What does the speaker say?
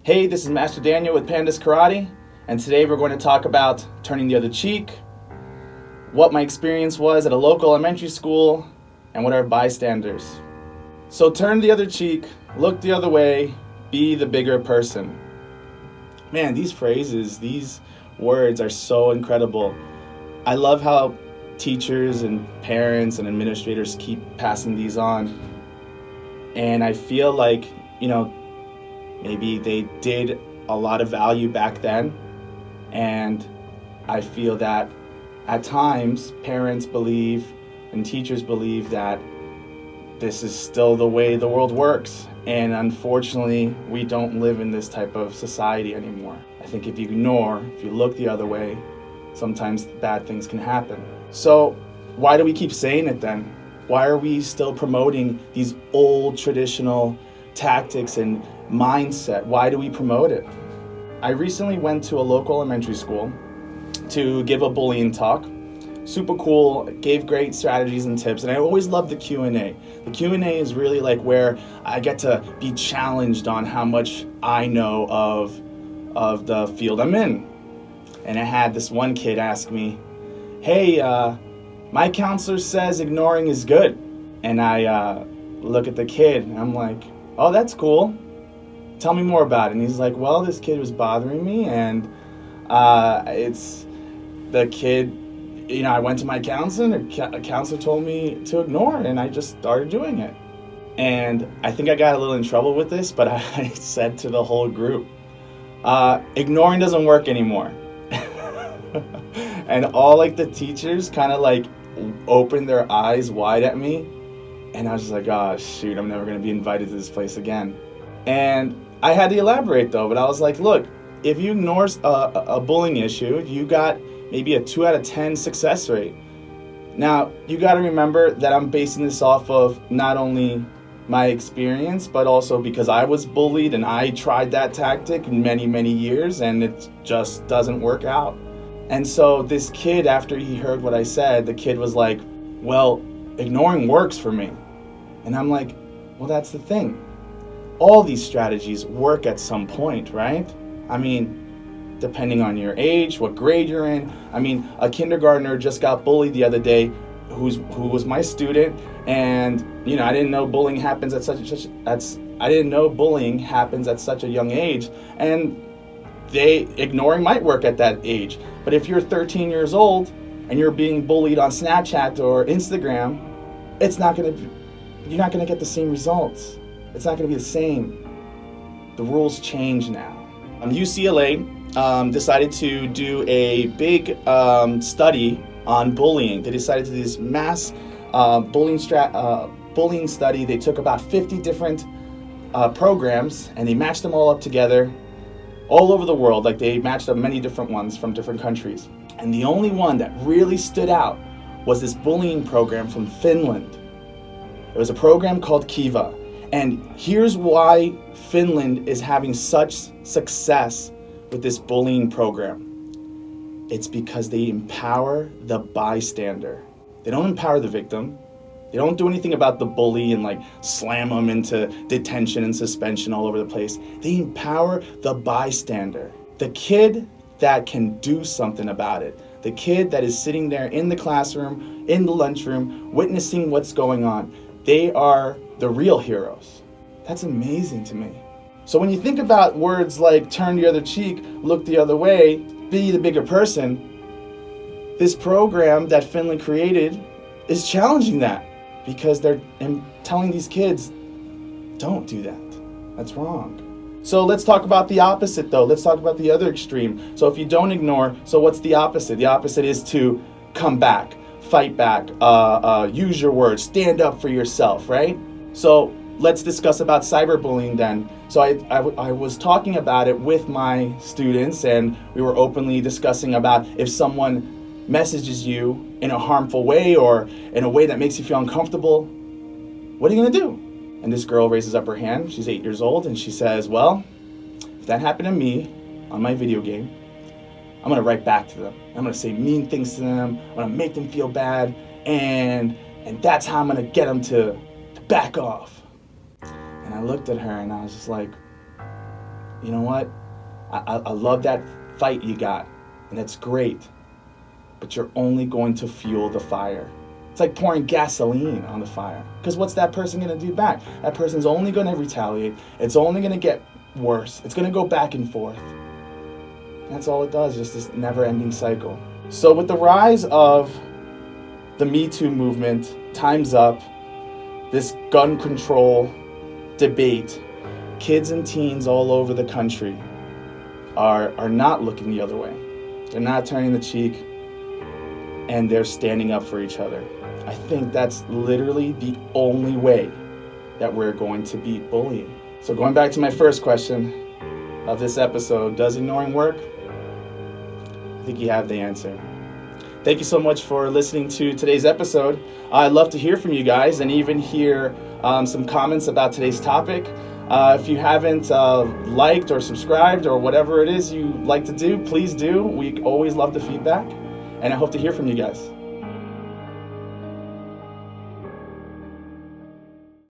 Hey, this is Master Daniel with Pandas Karate, and today we're going to talk about turning the other cheek, what my experience was at a local elementary school, and what are bystanders. So turn the other cheek, look the other way, be the bigger person. Man, these phrases, these words are so incredible. I love how teachers and parents and administrators keep passing these on. And I feel like, maybe they did a lot of value back then. And I feel that at times parents believe and teachers believe that this is still the way the world works. And unfortunately, we don't live in this type of society anymore. I think if you look the other way, sometimes bad things can happen. So why do we keep saying it then? Why are we still promoting these old traditional tactics and mindset? Why do we promote it? I recently went to a local elementary school to give a bullying talk. Super cool, gave great strategies and tips, and I always love the Q&A. The Q&A is really like where I get to be challenged on how much I know of the field I'm in. And I had this one kid ask me, hey, my counselor says ignoring is good. And I look at the kid and I'm like, oh, that's cool. Tell me more about it. And he's like, well, this kid was bothering me, and it's the kid, I went to my counselor, and a counselor told me to ignore, and I just started doing it. And I think I got a little in trouble with this, but I said to the whole group, ignoring doesn't work anymore. And all the teachers kind of opened their eyes wide at me. And I was just like, oh, shoot, I'm never going to be invited to this place again. And I had to elaborate, though. But I was like, look, if you ignore a bullying issue, you got maybe a 2 out of 10 success rate. Now, you got to remember that I'm basing this off of not only my experience, but also because I was bullied and I tried that tactic in many, many years, and it just doesn't work out. And so this kid, after he heard what I said, the kid was like, well, ignoring works for me. And I'm like, well, that's the thing. All these strategies work at some point, right? I mean, depending on your age, what grade you're in. I mean, a kindergartner just got bullied the other day who was my student, and I didn't know bullying happens at such a young age, and ignoring might work at that age. But if you're 13 years old and you're being bullied on Snapchat or Instagram, you're not gonna get the same results. It's not gonna be the same. The rules change now. UCLA decided to do a big study on bullying. They decided to do this mass bullying study. They took about 50 different programs and they matched them all up together all over the world. They matched up many different ones from different countries. And the only one that really stood out was this bullying program from Finland. It was a program called Kiva. And here's why Finland is having such success with this bullying program. It's because they empower the bystander. They don't empower the victim. They don't do anything about the bully and slam them into detention and suspension all over the place. They empower the bystander. The kid that can do something about it. The kid that is sitting there in the classroom, in the lunchroom, witnessing what's going on. They are the real heroes. That's amazing to me. So when you think about words like turn the other cheek, look the other way, be the bigger person, this program that Finland created is challenging that, because they're telling these kids, don't do that. That's wrong. So let's talk about the opposite, though. Let's talk about the other extreme. So if you don't ignore, so what's the opposite? The opposite is to come back, fight back, use your words, stand up for yourself, right? So let's discuss about cyberbullying then. So I was talking about it with my students, and we were openly discussing about if someone messages you in a harmful way or in a way that makes you feel uncomfortable, what are you going to do? And this girl raises up her hand. She's 8 years old, and she says, well, if that happened to me on my video game, I'm going to write back to them. I'm going to say mean things to them. I'm going to make them feel bad, and that's how I'm going to get them to back off. And I looked at her and I was just like, you know what? I love that fight you got, and that's great, but you're only going to fuel the fire. It's like pouring gasoline on the fire, because what's that person going to do back? That person's only going to retaliate. It's only going to get worse. It's going to go back and forth. That's all it does, just this never-ending cycle. So with the rise of the Me Too movement, Time's Up, this gun control debate, kids and teens all over the country are not looking the other way. They're not turning the cheek, and they're standing up for each other. I think that's literally the only way that we're going to beat bullying. So going back to my first question of this episode, does ignoring work? I think you have the answer. Thank you so much for listening to today's episode. I'd love to hear from you guys and even hear some comments about today's topic. If you haven't liked or subscribed or whatever it is you like to do, please do. We always love the feedback, and I hope to hear from you guys.